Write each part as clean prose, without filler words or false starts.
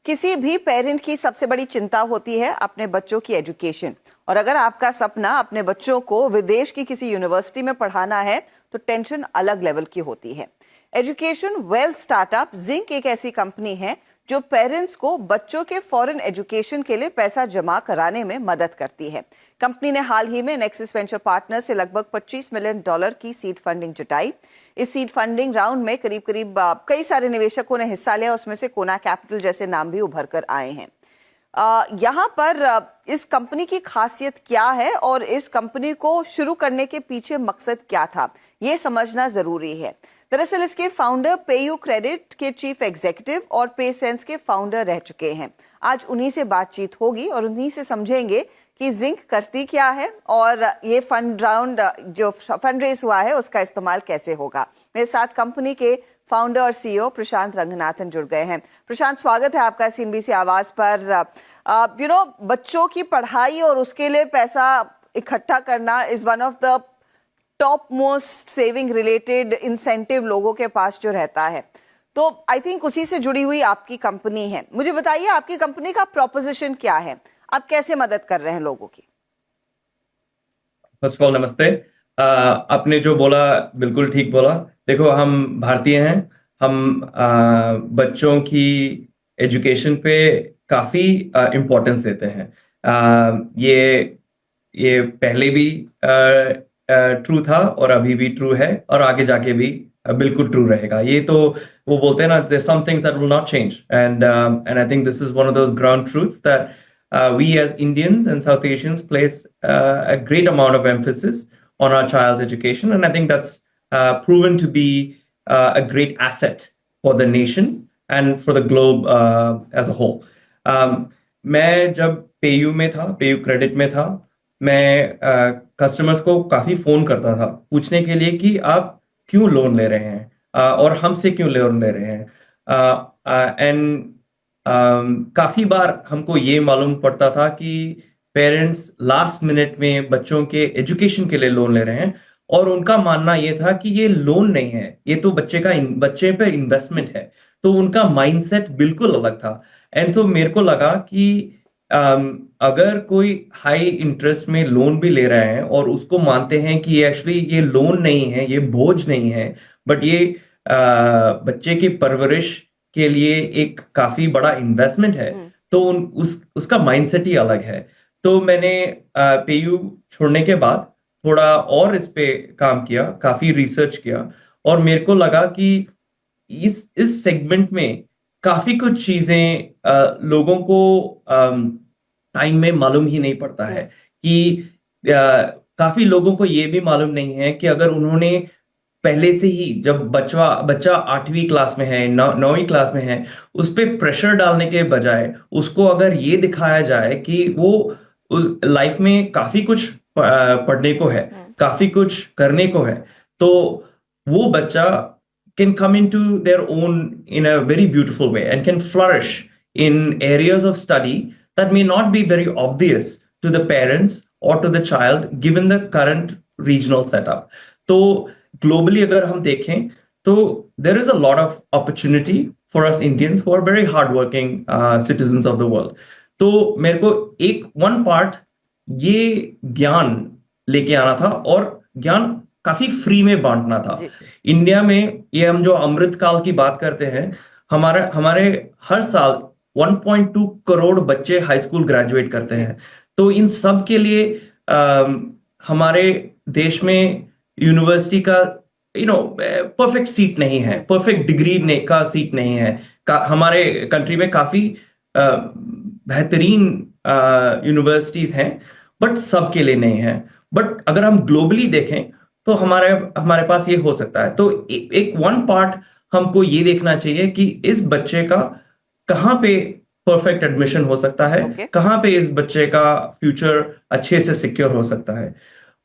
किसी भी पेरेंट की सबसे बड़ी चिंता होती है अपने बच्चों की एजुकेशन। और अगर आपका सपना अपने बच्चों को विदेश की किसी यूनिवर्सिटी में पढ़ाना है तो टेंशन अलग लेवल की होती है। एजुकेशन वेल्थ स्टार्टअप जिंक एक ऐसी कंपनी है जो पेरेंट्स को बच्चों के फॉरेन एजुकेशन के लिए पैसा जमा कराने में मदद करती है। कंपनी ने हाल ही में नेक्सिस वेंचर पार्टनर से लगभग $25 मिलियन की सीड फंडिंग जुटाई। इस सीड फंडिंग राउंड में करीब करीब कई सारे निवेशकों ने हिस्सा लिया, उसमें से कोना कैपिटल जैसे नाम भी उभर कर आए हैं। यहाँ पर इस कंपनी की खासियत क्या है और इस कंपनी को शुरू करने के पीछे मकसद क्या था, ये समझना जरूरी है। दरअसल इसके फाउंडर पेयू क्रेडिट के चीफ एग्जीक्यूटिव और पेसेंस के फाउंडर रह चुके हैं। आज उन्हीं से बातचीत होगी और उन्हीं से समझेंगे कि जिंक करती क्या है और ये फंड राउंड जो फंड रेस हुआ है उसका इस्तेमाल कैसे होगा। मेरे साथ कंपनी के फाउंडर और सीईओ प्रशांत रंगनाथन जुड़ गए हैं। प्रशांत, स्वागत है आपका सीएनबीसी आवाज पर। बच्चों की पढ़ाई और उसके लिए पैसा इकट्ठा करना is one of the top most saving related incentive लोगों के पास जो रहता है, तो आई थिंक उसी से जुड़ी हुई आपकी कंपनी है। मुझे बताइए आपकी कंपनी का प्रोपोजिशन क्या है, आप कैसे मदद कर रहे हैं लोगों की? फर्स्ट ऑफ ऑल नमस्ते। आपने जो बोला बिल्कुल ठीक बोला। देखो, हम भारतीय हैं। हम बच्चों की एजुकेशन पे काफी इम्पोर्टेंस देते हैं। ये पहले भी ट्रू था और अभी भी ट्रू है और आगे जाके भी बिल्कुल ट्रू रहेगा। ये तो वो बोलते हैं ना, there's some things that will not change, and I think this is one of those ground truths that we as Indians and South Asians place a great amount of emphasis on our child's education, and I think that's proven to be a great asset for the nation and for the globe as a whole. मैं जब PayU में था, PayU credit में था, मैं customers को काफी phone करता था पूछने के लिए कि आप क्यों लोन ले रहे हैं और हमसे क्यों लोन ले रहे हैं। एंड काफी बार हमको ये मालूम पड़ता था कि पेरेंट्स लास्ट मिनट में बच्चों के एजुकेशन के लिए लोन ले रहे हैं और उनका मानना ये था कि ये लोन नहीं है, ये तो बच्चे पे इन्वेस्टमेंट है। तो उनका माइंडसेट बिल्कुल अलग था। एंड तो मेरे को लगा कि अगर कोई हाई इंटरेस्ट में लोन भी ले रहे हैं और उसको मानते हैं कि एक्चुअली ये लोन नहीं है, ये बोझ नहीं है, बट ये बच्चे की परवरिश के लिए एक काफी बड़ा इन्वेस्टमेंट है, तो उसका माइंडसेट ही अलग है। तो मैंने पेयू छोड़ने के बाद थोड़ा और इस पे काम किया, काफी रिसर्च किया और मेरे को लगा कि इस सेगमेंट में काफी कुछ चीजें लोगों को टाइम में मालूम ही नहीं पड़ता है कि काफी लोगों को ये भी मालूम नहीं है कि अगर उन्होंने पहले से ही, जब बच्चा 8वीं क्लास में है, 9वीं क्लास में है, उस पर प्रेशर डालने के बजाय उसको अगर ये दिखाया जाए कि वो उस लाइफ में काफी कुछ पढ़ने को है, काफी कुछ करने को है, तो वो बच्चा can come into their own in a very beautiful way and can flourish in areas of study that may not be very obvious to the parents or to the child given the current regional setup. तो globally अगर हम देखें तो there is a lot of opportunity for us Indians who are very hardworking citizens of the world. तो मेरे को one part ये ज्ञान लेके आना था और ज्ञान काफी फ्री में बांटना था। इंडिया में ये हम जो अमृत काल की बात करते हैं, हमारे हर साल 1.2 करोड़ बच्चे हाई स्कूल ग्रेजुएट करते हैं। तो इन सब के लिए हमारे देश में यूनिवर्सिटी का परफेक्ट सीट नहीं है, परफेक्ट डिग्री का सीट नहीं है। हमारे कंट्री में काफी बेहतरीन यूनिवर्सिटीज हैं, बट सबके लिए नहीं है। बट अगर हम ग्लोबली देखें तो हमारे पास ये हो सकता है। तो एक वन पार्ट हमको ये देखना चाहिए कि इस बच्चे का कहाँ पे परफेक्ट एडमिशन हो सकता है, कहाँ पे इस बच्चे का फ्यूचर अच्छे से सिक्योर हो सकता है।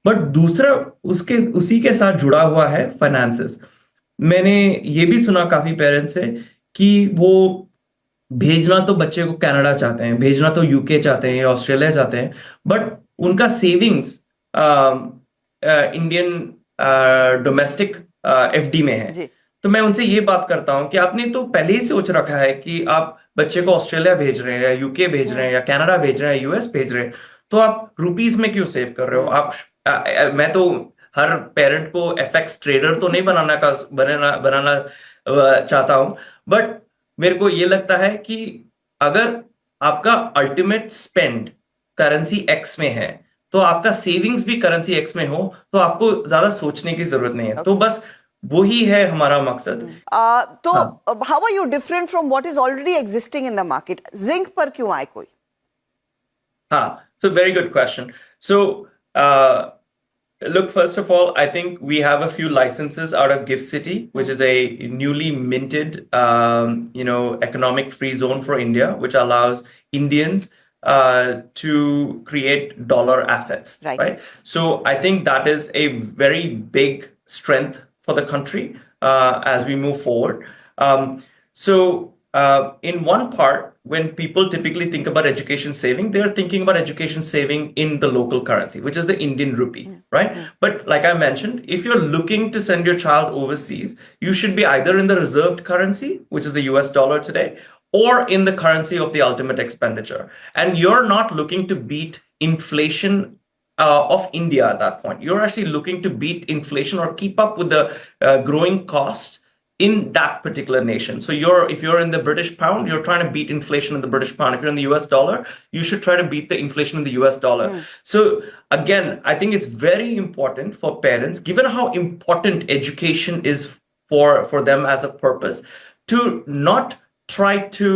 बट दूसरा उसी के साथ जुड़ा हुआ है फाइनेंसेस। मैंने ये भी सुना काफी पेरेंट्स से कि वो भेजना तो बच्चे को कनाडा चाहते हैं, भेजना तो यूके चाहते हैं, ऑस्ट्रेलिया चाहते हैं, बट उनका सेविंग्स इंडियन डोमेस्टिक एफडी में है। तो मैं उनसे ये बात करता हूं कि आपने तो पहले ही सोच रखा है कि आप बच्चे को ऑस्ट्रेलिया भेज रहे हैं या यूके भेज रहे हैं या कनाडा भेज रहे हैं, यूएस भेज रहे हैं, तो आप रुपीस में क्यों सेव कर रहे हो? मैं तो हर पेरेंट को एफएक्स ट्रेडर तो नहीं बनाना चाहता हूं, बट मेरे को ये लगता है कि अगर आपका अल्टीमेट स्पेंड करेंसी एक्स में है, तो आपका सेविंग्स भी करेंसी एक्स में हो, तो आपको ज्यादा सोचने की जरूरत नहीं है। तो बस वही है हमारा मकसद। तो हाँ। How are you different from what is already existing in the market? जिंक पर क्यों आए कोई? So very good question. So, look, first of all, I think we have a few licenses out of Gift City, which is a newly minted, economic free zone for India, which allows Indians to create dollar assets, Right. So I think that is a very big strength for the country as we move forward. In one part, when people typically think about education saving, they're thinking about education saving in the local currency, which is the Indian rupee, right? But like I mentioned, if you're looking to send your child overseas, you should be either in the reserved currency, which is the US dollar today, or in the currency of the ultimate expenditure. And you're not looking to beat inflation of India at that point. You're actually looking to beat inflation or keep up with the growing costs in that particular nation. So if you're in the British pound, you're trying to beat inflation in the British pound. If you're in the US dollar, you should try to beat the inflation in the US dollar. So again, I think it's very important for parents, given how important education is for them as a purpose, to not try to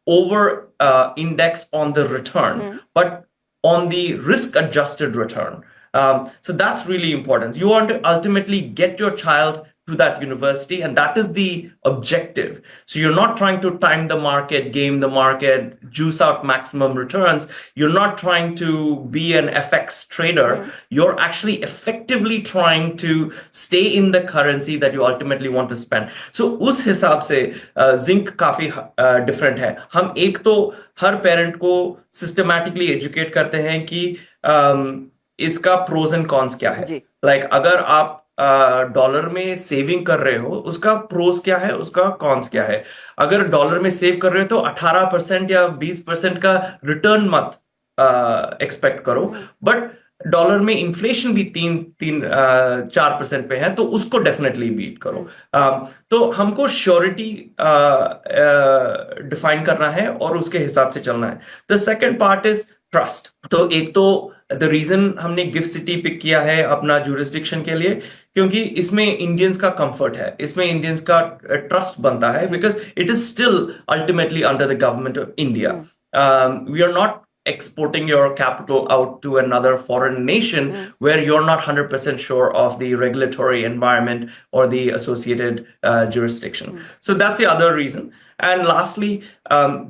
over index on the return, but on the risk adjusted return. So that's really important. You want to ultimately get your child to that university, and that is the objective. So you're not trying to time the market, game the market, juice out maximum returns. You're not trying to be an FX trader. You're actually effectively trying to stay in the currency that you ultimately want to spend. So उस हिसाब से zinc काफी different है। हम एक तो हर parent को systematically educate करते हैं कि इसका प्रोज एंड कॉन्स क्या है। लाइक अगर आप डॉलर में सेविंग कर रहे हो, उसका प्रोस क्या है, उसका कॉन्स क्या है। अगर डॉलर में सेव कर रहे हो तो 18% या 20% का रिटर्न मत एक्सपेक्ट करो, बट डॉलर में इन्फ्लेशन भी 3-4% पे है, तो उसको डेफिनेटली बीट करो। तो हमको श्योरिटी डिफाइन करना है और उसके हिसाब से चलना है। The second part is trust. तो एक तो द रीजन हमने गिफ्ट सिटी पिक किया है अपना जुरिस्डिक्शन के लिए, क्योंकि इसमें इंडियंस का कंफर्ट है, इसमें इंडियंस का ट्रस्ट बनता है, because it is still ultimately under the government of India. We are not exporting your capital out to another foreign nation where you're not 100% sure of the regulatory environment or the associated jurisdiction. So that's the other reason. And lastly,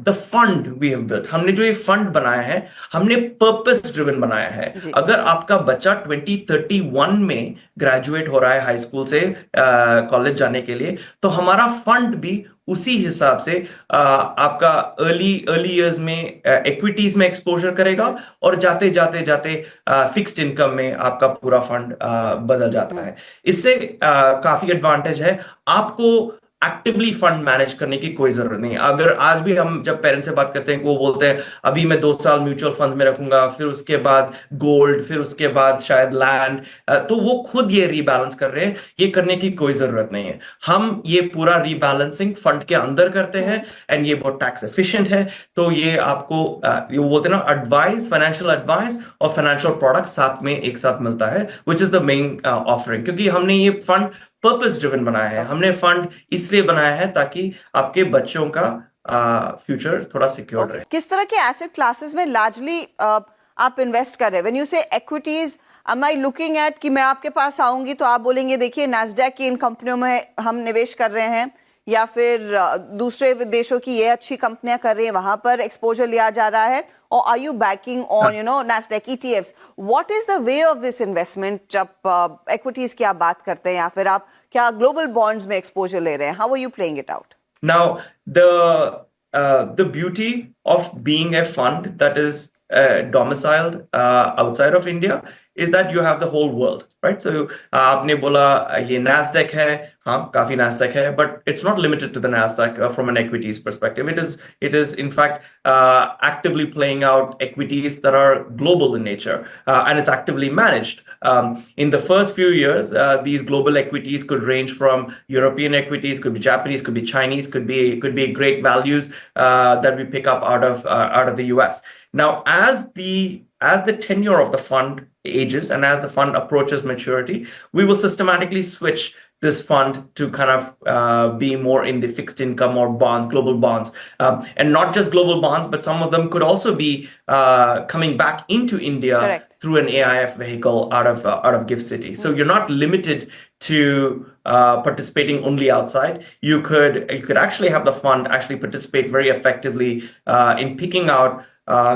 the fund we have built. हमने जो ये fund बनाया है, हमने purpose driven बनाया है। अगर आपका बच्चा 2031 में ग्रेजुएट हो रहा है हाई स्कूल से कॉलेज जाने के लिए, तो हमारा फंड भी उसी हिसाब से आपका अर्ली इयर्स में इक्विटीज में एक्सपोजर करेगा और जाते जाते फिक्स्ड इनकम में आपका पूरा फंड बदल जाता है। इससे काफी एडवांटेज है। आपको एक्टिवली फंड मैनेज करने की कोई जरूरत नहीं है। अगर आज भी हम जब पेरेंट्स से बात करते हैं, वो बोलते हैं अभी मैं 2 साल म्यूचुअल फंड्स में रखूंगा, फिर उसके बाद गोल्ड, फिर उसके बाद शायद लैंड, तो वो खुद ये रीबैलेंस कर रहे हैं। ये करने की कोई जरूरत नहीं है। हम ये पूरा रीबैलेंसिंग फंड के अंदर करते हैं एंड ये बहुत टैक्स एफिशिएंट है। तो ये आपको ये बोलते हैं ना, एडवाइस, फाइनेंशियल एडवाइस और फाइनेंशियल प्रोडक्ट साथ में एक साथ मिलता है, which is the main offering. क्योंकि हमने ये फंड पर्पस ड्रिवन बनाया है। हमने फंड इसलिए बनाया है ताकि आपके बच्चों का फ्यूचर थोड़ा सिक्योर रहे। किस तरह के एसेट क्लासेस में लार्जली आप इन्वेस्ट कर रहे हैं? When you say equities, am I looking at कि मैं आपके पास आऊंगी तो आप बोलेंगे देखिए नैस्डैक की इन कंपनियों में हम निवेश कर रहे हैं, या फिर दूसरे देशों की ये अच्छी कंपनियां कर रही हैं, वहां पर एक्सपोजर लिया जा रहा है, और are you backing on NASDAQ ETFs? What is the way of this investment जब इक्विटीज की आप बात करते हैं, या फिर आप क्या ग्लोबल बॉन्ड्स में एक्सपोजर ले रहे हैं? How are you playing it out? Now the beauty of being a fund that is domiciled outside of India is that you have the whole world, right? So आपने बोला ये Nasdaq है, हाँ काफी Nasdaq है, but it's not limited to the Nasdaq from an equities perspective. It is in fact actively playing out equities that are global in nature, and it's actively managed. In the first few years, these global equities could range from European equities, could be Japanese, could be Chinese, could be great values that we pick up out of the US. Now, as the tenure of the fund ages and as the fund approaches maturity, we will systematically switch this fund to kind of be more in the fixed income or bonds, global bonds, and not just global bonds, but some of them could also be coming back into India. Correct. Through an AIF vehicle out of GIFT City. So you're not limited to participating only outside. You could actually have the fund actually participate very effectively in picking out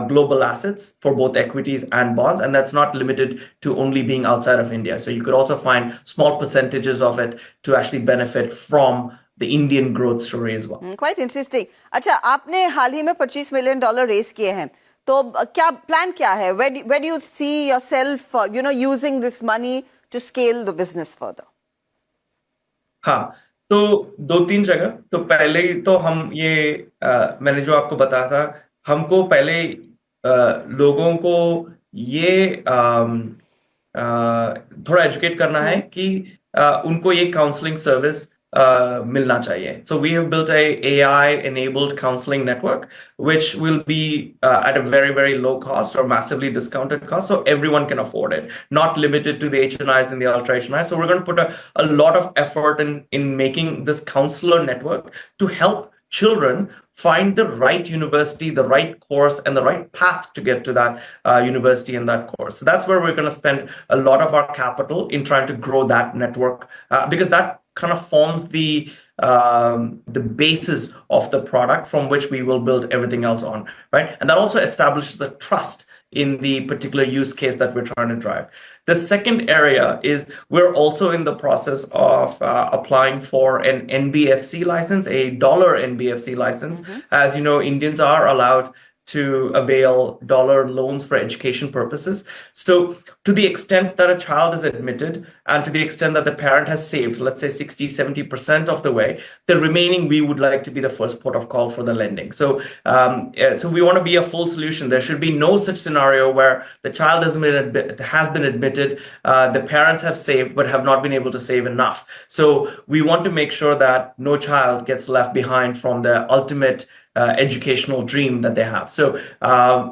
global assets for both equities and bonds, and that's not limited to only being outside of India. So you could also find small percentages of it to actually benefit from the Indian growth story as well. Quite interesting. अच्छा, आपने हाल ही में $25 million race किए हैं, तो क्या plan क्या है? Where do you see yourself, using this money to scale the business further? हाँ, तो 2-3 जगह। तो पहले तो हम ये मैंने जो आपको बताया था, हमको पहले लोगों को ये थोड़ा एजुकेट करना है कि उनको ये काउंसलिंग सर्विस मिलना चाहिए. So we have built a AI-enabled counseling network, which will be at a very, very low cost or massively discounted cost, so everyone can afford it. Not limited to the HNIs and the ultra HNIs. So we're going to put a lot of effort in making this counselor network to help children find the right university, the right course, and the right path to get to that university and that course. So that's where we're going to spend a lot of our capital in trying to grow that network, because that kind of forms the basis of the product from which we will build everything else on, right? And that also establishes the trust in the particular use case that we're trying to drive. The second area is we're also in the process of applying for an NBFC license, a dollar NBFC license. As you know, Indians are allowed to avail dollar loans for education purposes. So to the extent that a child is admitted and to the extent that the parent has saved, let's say 60-70% of the way, the remaining we would like to be the first port of call for the lending. So so we want to be a full solution. There should be no such scenario where the child has been admitted, the parents have saved but have not been able to save enough. So we want to make sure that no child gets left behind from the ultimate educational dream that they have. So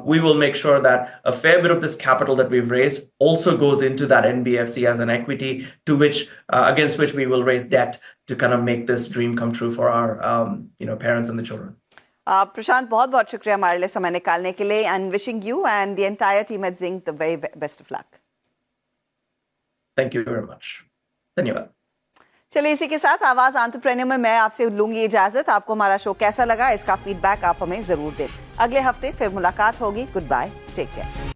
we will make sure that a fair bit of this capital that we've raised also goes into that NBFC as an equity, to which against which we will raise debt to kind of make this dream come true for our parents and the children. प्रशांत, बहुत बहुत शुक्रिया हमारे लिए समय निकालने के लिए, and wishing you and the entire team at Zinc the very best of luck. Thank you very much. धन्यवाद. चलिए, इसी के साथ आवाज एंटरप्रेन्योर में मैं आपसे लूंगी इजाजत. आपको हमारा शो कैसा लगा, इसका फीडबैक आप हमें जरूर दें. अगले हफ्ते फिर मुलाकात होगी. Good bye, take care.